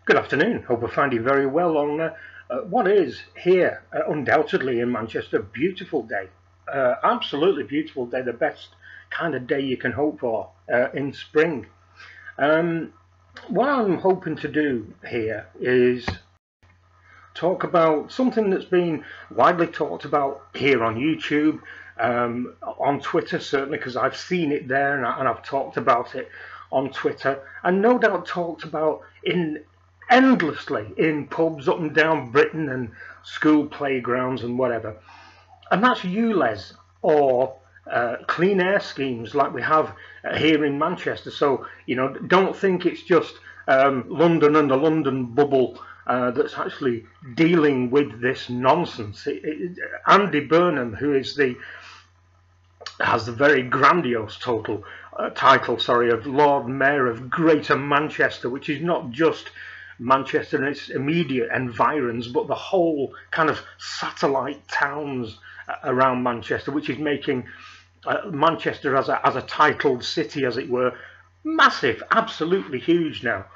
Good afternoon. Hope I find you very well on what is here, undoubtedly in Manchester, beautiful day. Absolutely beautiful day, the best kind of day you can hope for in spring. What I'm hoping to do here is talk about something that's been widely talked about here on YouTube, on Twitter certainly, because I've seen it there and I've talked about it on Twitter, and no doubt talked about endlessly in pubs up and down Britain and school playgrounds and whatever. And that's ULEZ, or clean air schemes, like we have here in Manchester. So, you know, don't think it's just London and the London bubble that's actually dealing with this nonsense. Andy Burnham, who is has the very grandiose title of Lord Mayor of Greater Manchester, which is not just Manchester and its immediate environs, but the whole kind of satellite towns around Manchester, which is making Manchester as a titled city, as it were, massive, absolutely huge now.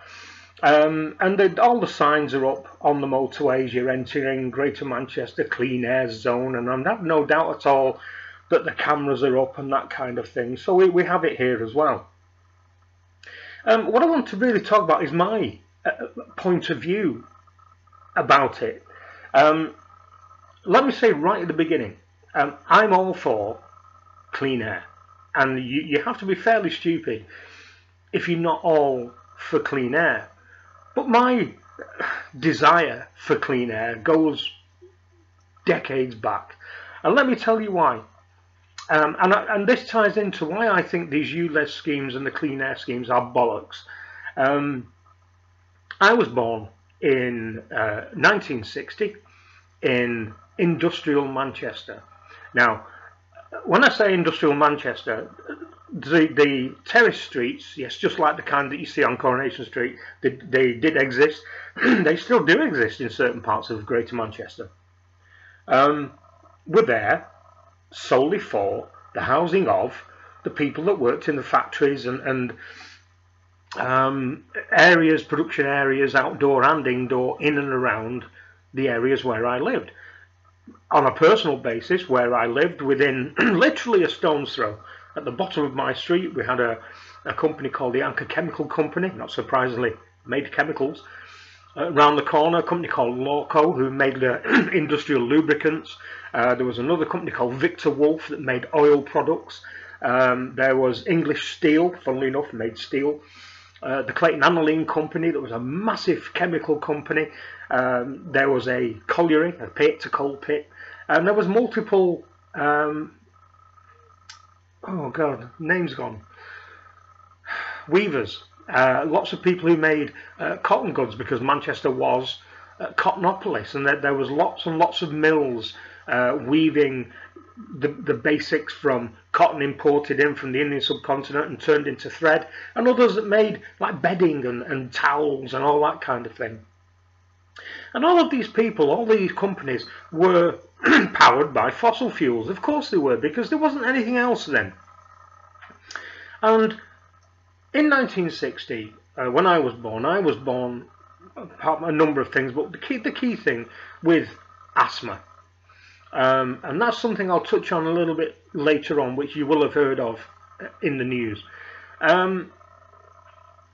And all the signs are up on the motorways. You're entering Greater Manchester Clean Air Zone, and I have no doubt at all that the cameras are up and that kind of thing. So we have it here as well. What I want to really talk about is my point of view about it. Let me say right at the beginning, I'm all for clean air, and you have to be fairly stupid if you're not all for clean air. But my desire for clean air goes decades back, and let me tell you why. And this ties into why I think these ULEZ schemes and the clean air schemes are bollocks. I was born in 1960 in industrial Manchester. Now, when I say industrial Manchester, the terrace streets, yes, just like the kind that you see on Coronation Street, they did exist. They still do exist in certain parts of Greater Manchester. Were there solely for the housing of the people that worked in the factories and areas, production areas, outdoor and indoor, in and around the areas where I lived. On a personal basis, where I lived, within literally a stone's throw, at the bottom of my street, we had a company called the Anchor Chemical Company, not surprisingly made chemicals. Around the corner, a company called Loco, who made industrial lubricants. There was another company called Victor Wolf that made oil products. There was English Steel, funnily enough, made steel. The Clayton Aniline Company, that was a massive chemical company. There was a colliery, a pit, a coal pit. And there was multiple, oh God, name's gone, weavers. Lots of people who made cotton goods, because Manchester was Cottonopolis, and there was lots and lots of mills weaving the basics from cotton imported in from the Indian subcontinent and turned into thread, and others that made like bedding and towels and all that kind of thing. And all of these people, all these companies, were powered by fossil fuels. Of course they were, because there wasn't anything else then. And in 1960, when I was born apart from a number of things, but the key thing with asthma. And that's something I'll touch on a little bit later on, which you will have heard of in the news.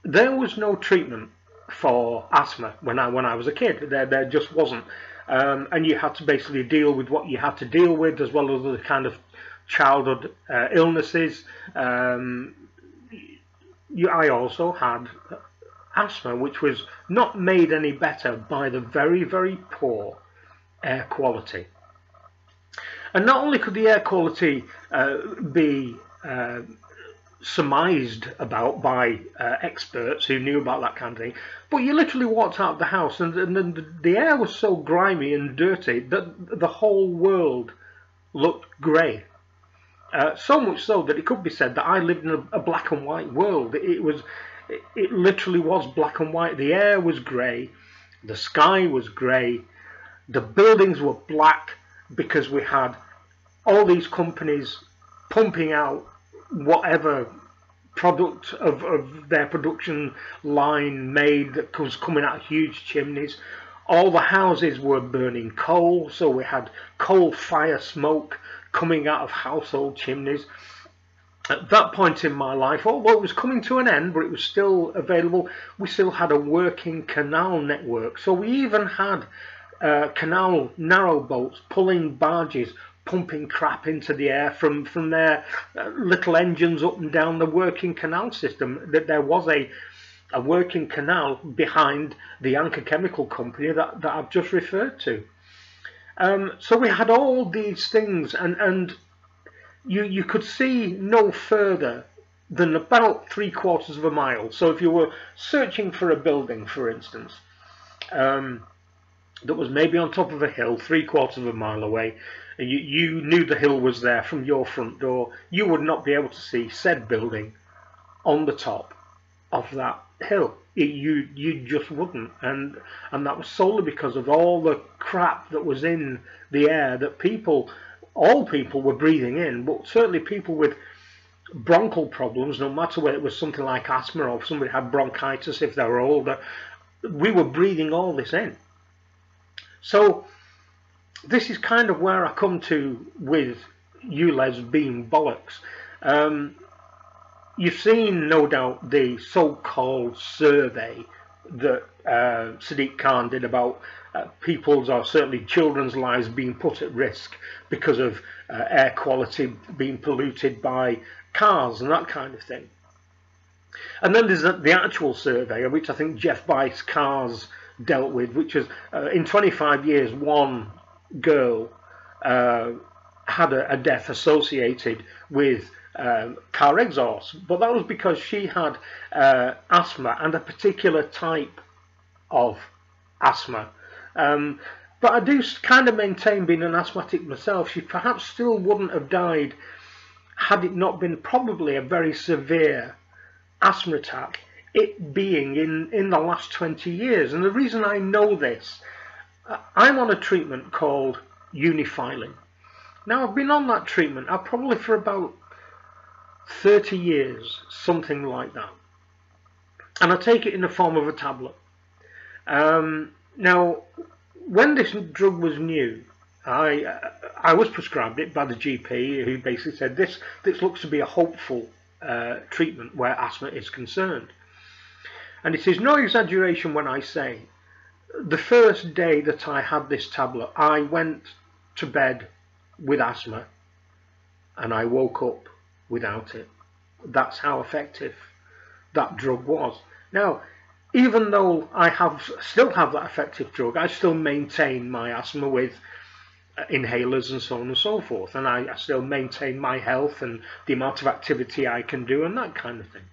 There was no treatment for asthma when I was a kid. There just wasn't. And you had to basically deal with what you had to deal with, as well as the kind of childhood illnesses. I also had asthma, which was not made any better by the very, very poor air quality. And not only could the air quality be surmised about by experts who knew about that kind of thing, but you literally walked out of the house and the air was so grimy and dirty that the whole world looked grey. So much so that it could be said that I lived in a black and white world. It literally was black and white. The air was grey, the sky was grey, the buildings were black, because we had all these companies pumping out whatever product of their production line made that was coming out of huge chimneys. All the houses were burning coal, so we had coal fire smoke coming out of household chimneys. At that point in my life, although it was coming to an end, but it was still available, we still had a working canal network. So we even had canal narrow boats pulling barges, pumping crap into the air from their little engines up and down the working canal system. That there was a working canal behind the Anchor Chemical Company that I've just referred to. So we had all these things, and you could see no further than about 3/4 of a mile. So if you were searching for a building, for instance, that was maybe on top of a hill 3/4 of a mile away, and you knew the hill was there from your front door, you would not be able to see said building on the top of that hill. You just wouldn't, and that was solely because of all the crap that was in the air that all people were breathing in, but certainly people with bronchial problems, no matter whether it was something like asthma or if somebody had bronchitis if they were older, we were breathing all this in. So this is kind of where I come to with ULEZ being bollocks. You've seen, no doubt, the so-called survey that Sadiq Khan did about people's, or certainly children's, lives being put at risk because of air quality being polluted by cars and that kind of thing. And then there's the actual survey, which I think Jeff Bice's cars dealt with, which was in 25 years, one girl had a death associated with car exhaust, but that was because she had asthma, and a particular type of asthma. But I do kind of maintain, being an asthmatic myself, she perhaps still wouldn't have died had it not been probably a very severe asthma attack, it being in the last 20 years. And the reason I know this, I'm on a treatment called Unifilin. Now, I've been on that treatment probably for about 30 years, something like that, and I take it in the form of a tablet. Now, when this drug was new, I was prescribed it by the GP, who basically said this looks to be a hopeful treatment where asthma is concerned. And it is no exaggeration when I say the first day that I had this tablet, I went to bed with asthma and I woke up without it. That's how effective that drug was. Now, even though I still have that effective drug, I still maintain my asthma with inhalers and so on and so forth, and I still maintain my health and the amount of activity I can do and that kind of thing.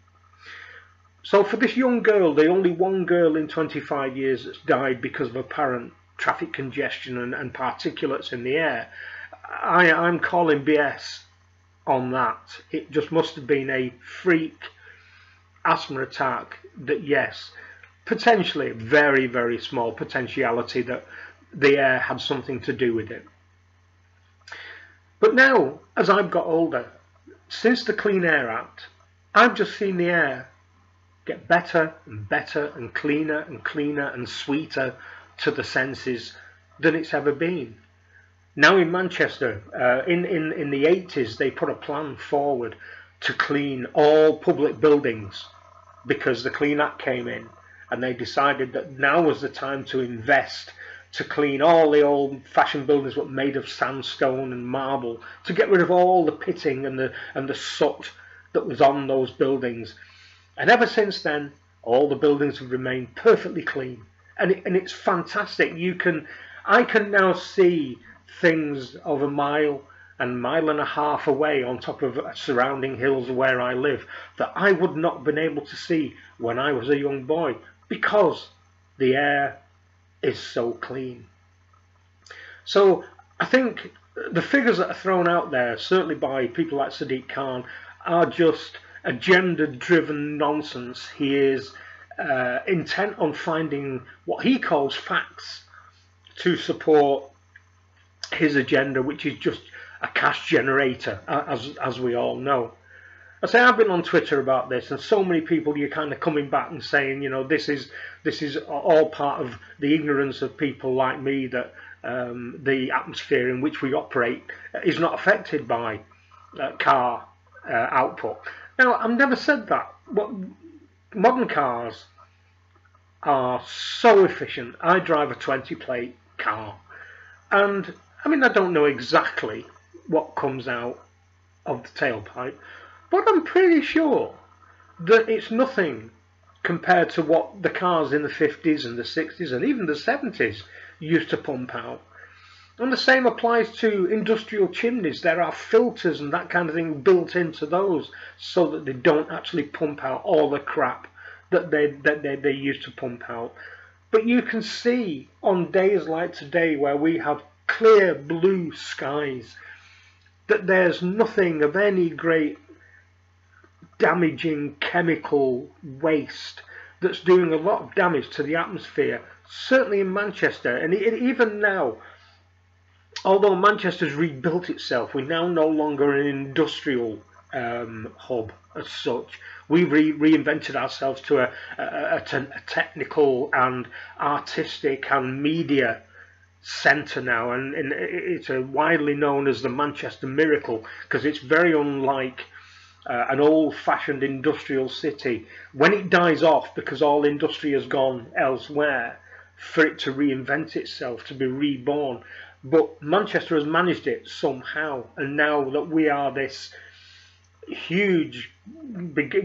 So for this young girl, the only one girl in 25 years that's died because of apparent traffic congestion and particulates in the air, I'm calling BS on that. It just must have been a freak asthma attack that, yes, potentially very, very small potentiality that the air had something to do with it. But now, as I've got older, since the Clean Air Act, I've just seen the air get better and better and cleaner and sweeter to the senses than it's ever been. Now in Manchester, in the 80s, they put a plan forward to clean all public buildings because the Clean Act came in, and they decided that now was the time to invest to clean all the old-fashioned buildings that were made of sandstone and marble, to get rid of all the pitting and the soot that was on those buildings. And ever since then, all the buildings have remained perfectly clean, and it's fantastic. I can now see things of a mile and a half away on top of surrounding hills where I live that I would not have been able to see when I was a young boy, because the air is so clean. So I think the figures that are thrown out there, certainly by people like Sadiq Khan, are just agenda-driven nonsense. He is intent on finding what he calls facts to support his agenda, which is just a cash generator, as we all know. I say I've been on Twitter about this, and so many people you're kind of coming back and saying, you know, this is all part of the ignorance of people like me, that the atmosphere in which we operate is not affected by car output. Now, I've never said that. But modern cars are so efficient. I drive a 20 plate car, and I mean, I don't know exactly what comes out of the tailpipe, but I'm pretty sure that it's nothing compared to what the cars in the 50s and the 60s and even the 70s used to pump out. And the same applies to industrial chimneys. There are filters and that kind of thing built into those so that they don't actually pump out all the crap that they used to pump out. But you can see on days like today, where we have clear blue skies, that there's nothing of any great damaging chemical waste that's doing a lot of damage to the atmosphere, certainly in Manchester. And even now, although Manchester's rebuilt itself, we're now no longer an industrial hub as such. We've reinvented ourselves to a technical and artistic and media centre now, and it's widely known as the Manchester Miracle, because it's very unlike an old-fashioned industrial city. When it dies off because all industry has gone elsewhere, for it to reinvent itself, to be reborn. But Manchester has managed it somehow, and now that we are this huge,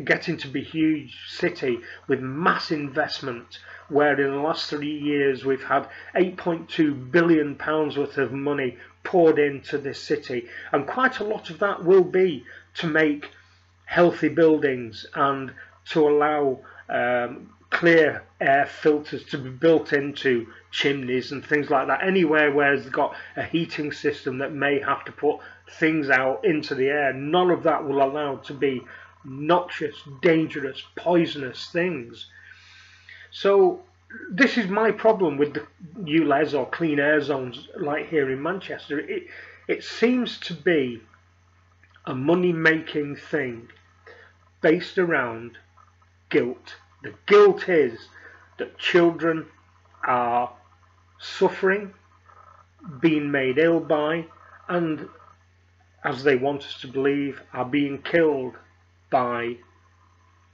getting to be huge city with mass investment, where in the last 3 years we've had £8.2 billion worth of money poured into this city, and quite a lot of that will be to make healthy buildings and to allow clear air filters to be built into chimneys and things like that. Anywhere where it's got a heating system that may have to put things out into the air, none of that will allow to be noxious, dangerous, poisonous things. So this is my problem with the ULEZ or clean air zones like here in Manchester. It seems to be a money-making thing based around guilt. The guilt is that children are suffering, being made ill by, and, as they want us to believe, are being killed by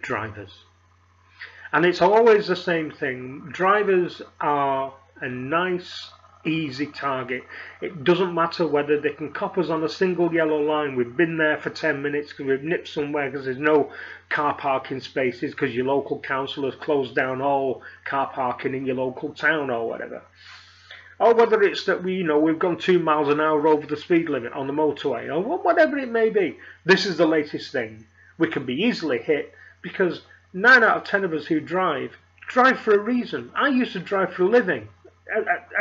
drivers. And it's always the same thing. Drivers are a nice, easy target. It doesn't matter whether they can cop us on a single yellow line. We've been there for 10 minutes because we've nipped somewhere because there's no car parking spaces because your local council has closed down all car parking in your local town or whatever. Or whether it's that we've gone 2 miles an hour over the speed limit on the motorway, or whatever it may be. This is the latest thing. We can be easily hit because 9 out of 10 of us who drive for a reason. I used to drive for a living,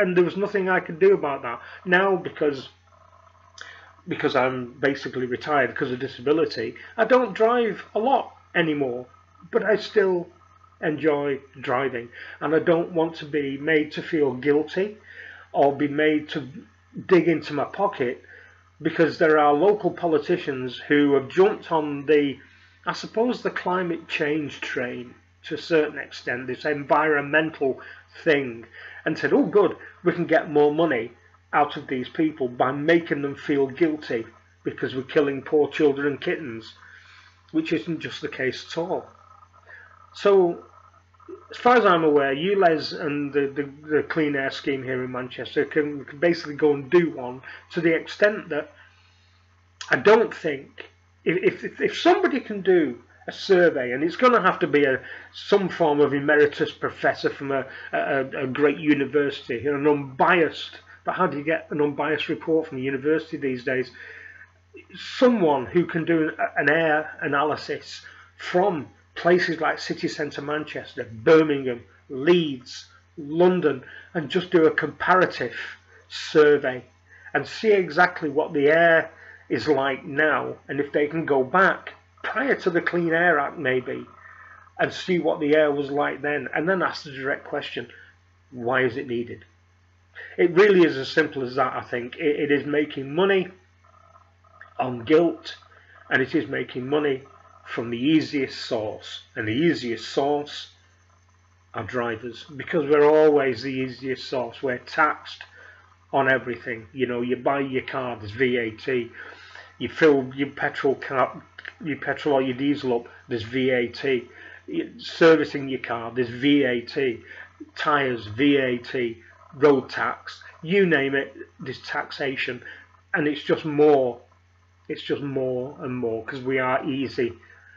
and there was nothing I could do about that. Now, because I'm basically retired because of disability, I don't drive a lot anymore, but I still enjoy driving, and I don't want to be made to feel guilty or be made to dig into my pocket because there are local politicians who have jumped on the, I suppose, the climate change train to a certain extent, this environmental thing, and said, oh good, we can get more money out of these people by making them feel guilty because we're killing poor children and kittens, which isn't just the case at all. So, as far as I'm aware, ULEZ and the Clean Air Scheme here in Manchester can basically go and do one, to the extent that I don't think, if somebody can do a survey, and it's going to have to be some form of emeritus professor from a great university, an unbiased, but how do you get an unbiased report from a university these days? Someone who can do an air analysis from places like city centre Manchester, Birmingham, Leeds, London, and just do a comparative survey and see exactly what the air is like now, and if they can go back prior to the Clean Air Act maybe and see what the air was like then, and then ask the direct question, why is it needed? It really is as simple as that. I think it is making money on guilt, and it is making money from the easiest source, and the easiest source are drivers, because we're always the easiest source. We're taxed on everything. You know, you buy your car, there's VAT. You fill your petrol or your diesel up, there's VAT. Servicing your car, there's VAT. Tyres, VAT. Road tax, you name it, there's taxation, and it's just more. It's just more and more, because we are easy.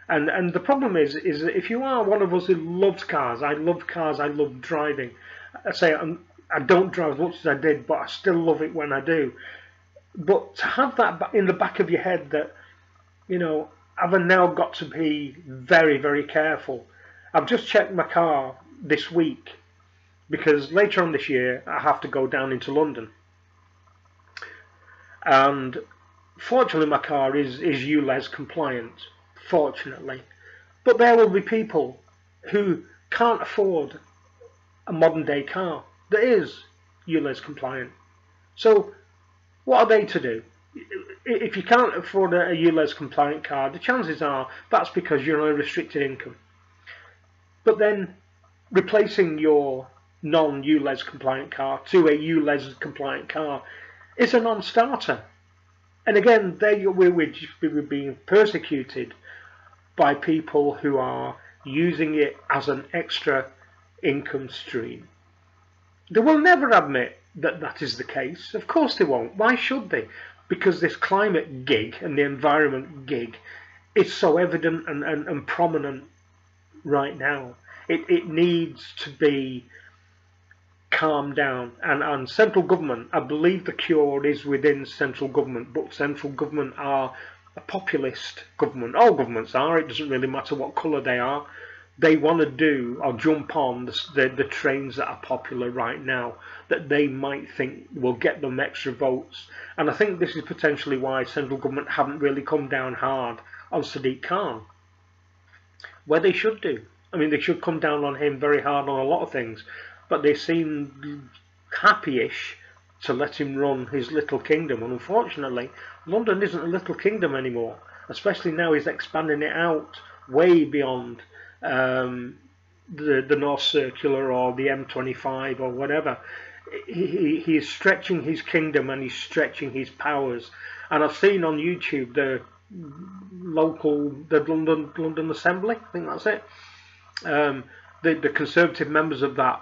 And the problem is that if you are one of us who loves cars, I love cars, I love driving. I don't drive as much as I did, but I still love it when I do. But to have that in the back of your head that, you know, I've now got to be very, very careful. I've just checked my car this week, because later on this year I have to go down into London. And fortunately my car is ULEZ compliant, fortunately. But there will be people who can't afford a modern day car that is ULEZ compliant. So what are they to do? If you can't afford a ULEZ compliant car, the chances are that's because you're on a restricted income. But then replacing your non-ULEZ compliant car to a ULEZ compliant car is a non-starter. And again, we're being persecuted by people who are using it as an extra income stream. They will never admit that that is the case. Of course they won't. Why should they? Because this climate gig and the environment gig is so evident and prominent right now. It needs to be calmed down. And central government, I believe the cure is within central government, but central government are a populist government. All governments are. It doesn't really matter what colour they are. They want to do or jump on the trains that are popular right now, that they might think will get them extra votes. And I think this is potentially why central government haven't really come down hard on Sadiq Khan, where they should do. I mean, they should come down on him very hard on a lot of things, but they seem happy-ish to let him run his little kingdom. And unfortunately, London isn't a little kingdom anymore, especially now he's expanding it out way beyond the North Circular or the M25 or whatever. He is stretching his kingdom and he's stretching his powers. And I've seen on YouTube the London Assembly, I think that's it. The Conservative members of that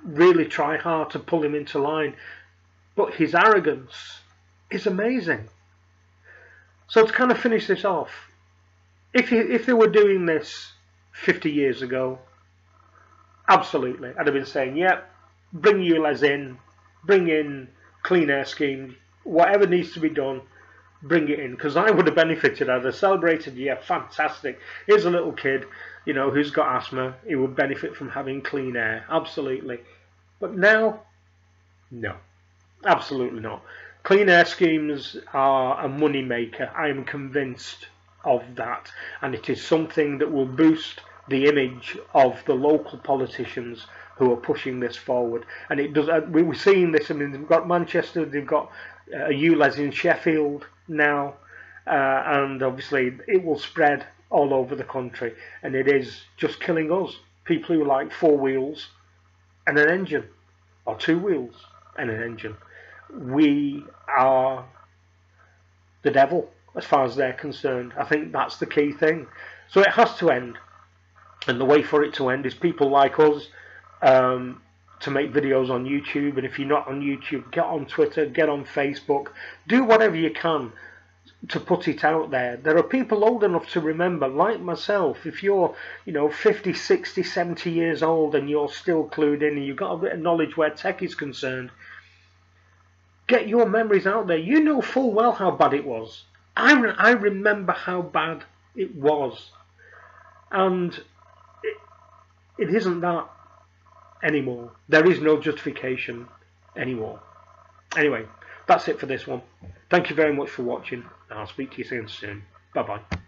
really try hard to pull him into line, but his arrogance is amazing. So to kind of finish this off, if they were doing this 50 years ago, absolutely, I'd have been saying, yep, bring ULEZ in, bring in Clean Air Schemes, whatever needs to be done, bring it in, because I would have benefited. I'd have celebrated, yeah, fantastic. Here's a little kid, you know, who's got asthma. He would benefit from having clean air, absolutely. But now, no, absolutely not. Clean Air Schemes are a money maker. I am convinced of that, and it is something that will boost the image of the local politicians who are pushing this forward. And it does. We're seeing this. I mean, they've got Manchester, they've got a ULEZ in Sheffield now, and obviously it will spread all over the country, and it is just killing us, people who like 4 wheels and an engine, or 2 wheels and an engine. We are the devil as far as they're concerned. I think that's the key thing. So it has to end, and the way for it to end is people like us to make videos on YouTube. And if you're not on YouTube, get on Twitter, get on Facebook, do whatever you can to put it out there. There are people old enough to remember, like myself. If you're, you know, 50, 60, 70 years old and you're still clued in and you've got a bit of knowledge where tech is concerned, get your memories out there. You know full well how bad it was. I remember how bad it was, and it isn't that anymore. There is no justification anymore. Anyway, that's it for this one. Thank you very much for watching. I'll speak to you soon. Bye bye.